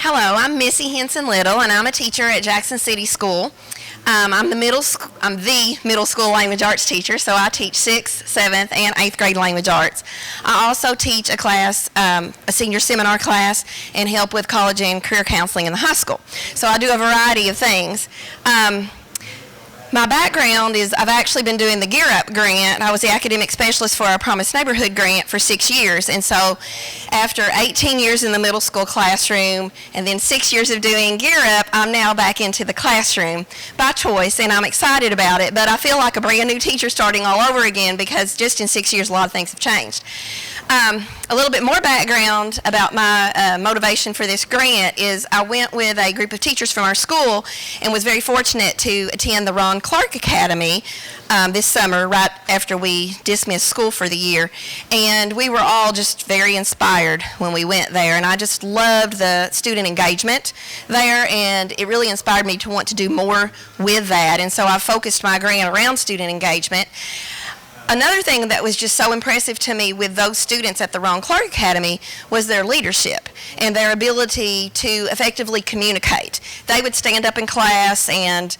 Hello, I'm Missy Henson-Little, and I'm a teacher at Jackson City School. I'm the middle school language arts teacher, so I teach 6th, 7th, and 8th grade language arts. I also teach a class, a senior seminar class, and help with college and career counseling in the high school. So I do a variety of things. My background is I've actually been doing the Gear Up grant. I was the academic specialist for our Promised Neighborhood grant for 6 years. And so after 18 years in the middle school classroom and then 6 years of doing Gear Up, I'm now back into the classroom by choice, and I'm excited about it. But I feel like a brand new teacher starting all over again because just in 6 years a lot of things have changed. A little bit more background about my motivation for this grant is I went with a group of teachers from our school and was very fortunate to attend the Ron Clark Academy this summer right after we dismissed school for the year. And we were all just very inspired when we went there, and I just loved the student engagement there, and it really inspired me to want to do more with that. And so I focused my grant around student engagement. Another thing that was just so impressive to me with those students at the Ron Clark Academy was their leadership and their ability to effectively communicate. They would stand up in class and,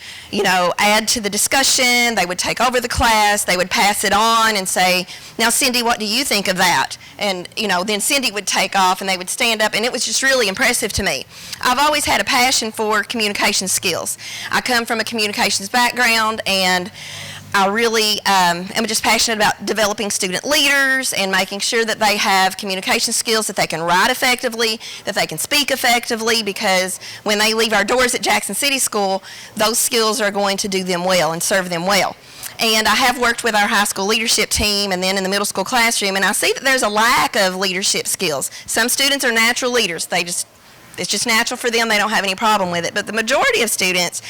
add to the discussion. They would take over the class. They would pass it on and say, "Now, Cindy, what do you think of that?" And, then Cindy would take off and they would stand up, and it was just really impressive to me. I've always had a passion for communication skills. I come from a communications background, and I really am just passionate about developing student leaders and making sure that they have communication skills, that they can write effectively, that they can speak effectively, because when they leave our doors at Jackson City School, those skills are going to do them well and serve them well. And I have worked with our high school leadership team and then in the middle school classroom, and I see that there's a lack of leadership skills. Some students are natural leaders. It's just natural for them. They don't have any problem with it. But the majority of students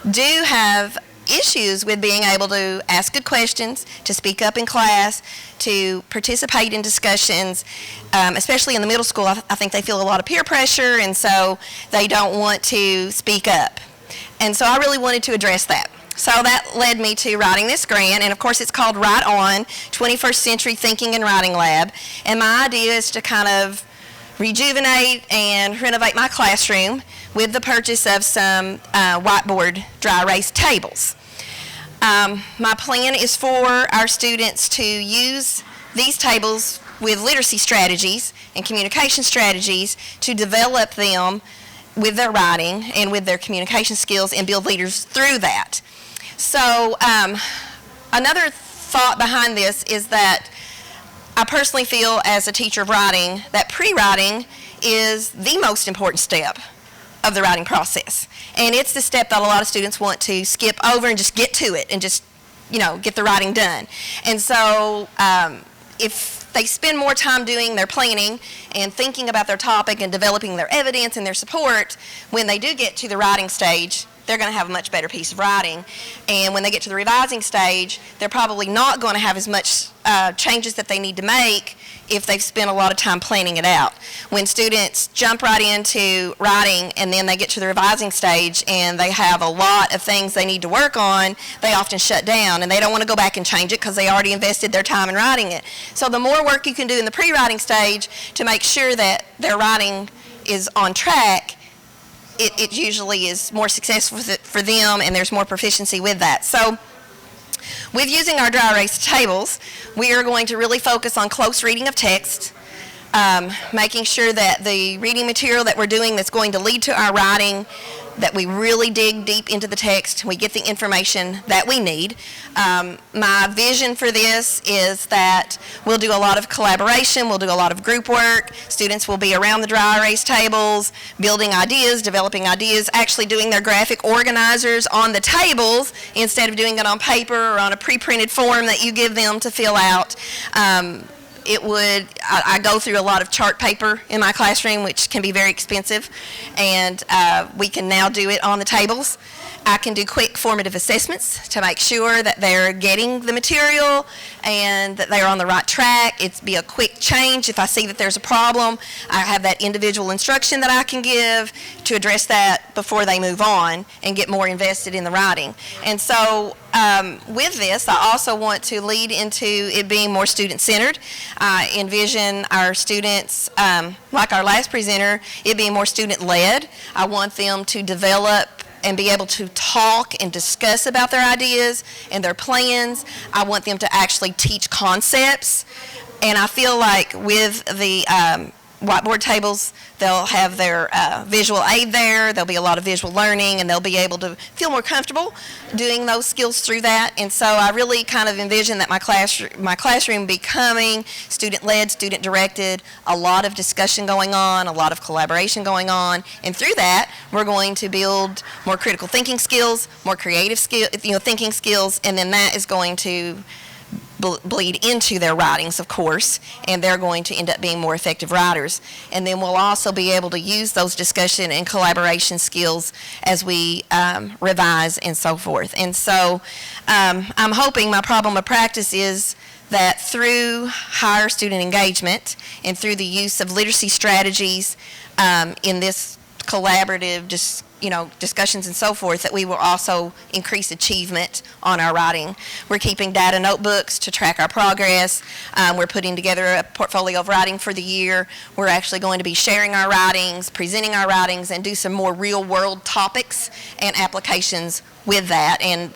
do have issues with being able to ask good questions, to speak up in class, to participate in discussions, especially in the middle school. I think they feel a lot of peer pressure, and so they don't want to speak up. And so I really wanted to address that. So that led me to writing this grant, and of course it's called Write On, 21st Century Thinking and Writing Lab. And my idea is to kind of rejuvenate and renovate my classroom with the purchase of some whiteboard dry erase tables. My plan is for our students to use these tables with literacy strategies and communication strategies to develop them with their writing and with their communication skills and build leaders through that. So another thought behind this is that I personally feel as a teacher of writing that pre-writing is the most important step of the writing process. And it's the step that a lot of students want to skip over and just get to it and just, get the writing done. And so if they spend more time doing their planning and thinking about their topic and developing their evidence and their support, when they do get to the writing stage, they're going to have a much better piece of writing. And when they get to the revising stage, they're probably not going to have as much changes that they need to make if they've spent a lot of time planning it out. When students jump right into writing and then they get to the revising stage and they have a lot of things they need to work on, they often shut down and they don't want to go back and change it because they already invested their time in writing it. So the more work you can do in the pre-writing stage to make sure that their writing is on track, it usually is more successful for them, and there's more proficiency with that. So with using our dry erase tables, we are going to really focus on close reading of text, making sure that the reading material that we're doing that's going to lead to our writing, that we really dig deep into the text, we get the information that we need. My vision for this is that we'll do a lot of collaboration, we'll do a lot of group work, students will be around the dry erase tables, building ideas, developing ideas, actually doing their graphic organizers on the tables instead of doing it on paper or on a pre-printed form that you give them to fill out. I go through a lot of chart paper in my classroom, which can be very expensive, and we can now do it on the tables. I can do quick formative assessments to make sure that they're getting the material and that they're on the right track. It's be a quick change. If I see that there's a problem, I have that individual instruction that I can give to address that before they move on and get more invested in the writing. And so with this, I also want to lead into it being more student-centered. I envision our students, like our last presenter, it being more student-led. I want them to develop and be able to talk and discuss about their ideas and their plans. I want them to actually teach concepts. And I feel like with the whiteboard tables, they'll have their visual aid there. There'll be a lot of visual learning, and they'll be able to feel more comfortable doing those skills through that. And so I really kind of envision that my classroom becoming student-led, student-directed, a lot of discussion going on, a lot of collaboration going on. And through that, we're going to build more critical thinking skills, more creative thinking skills, and then that is going to bleed into their writings, of course, and they're going to end up being more effective writers. And then we'll also be able to use those discussion and collaboration skills as we revise and so forth. And so I'm hoping my problem of practice is that through higher student engagement and through the use of literacy strategies in this collaborative discussions and so forth, that we will also increase achievement on our writing. We're keeping data notebooks to track our progress. We're putting together a portfolio of writing for the year. We're actually going to be sharing our writings, presenting our writings, and do some more real-world topics and applications with that. And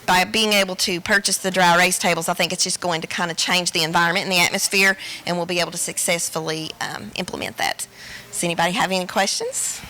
by being able to purchase the dry erase tables, I think it's just going to kind of change the environment and the atmosphere, and we'll be able to successfully implement that. Does anybody have any questions?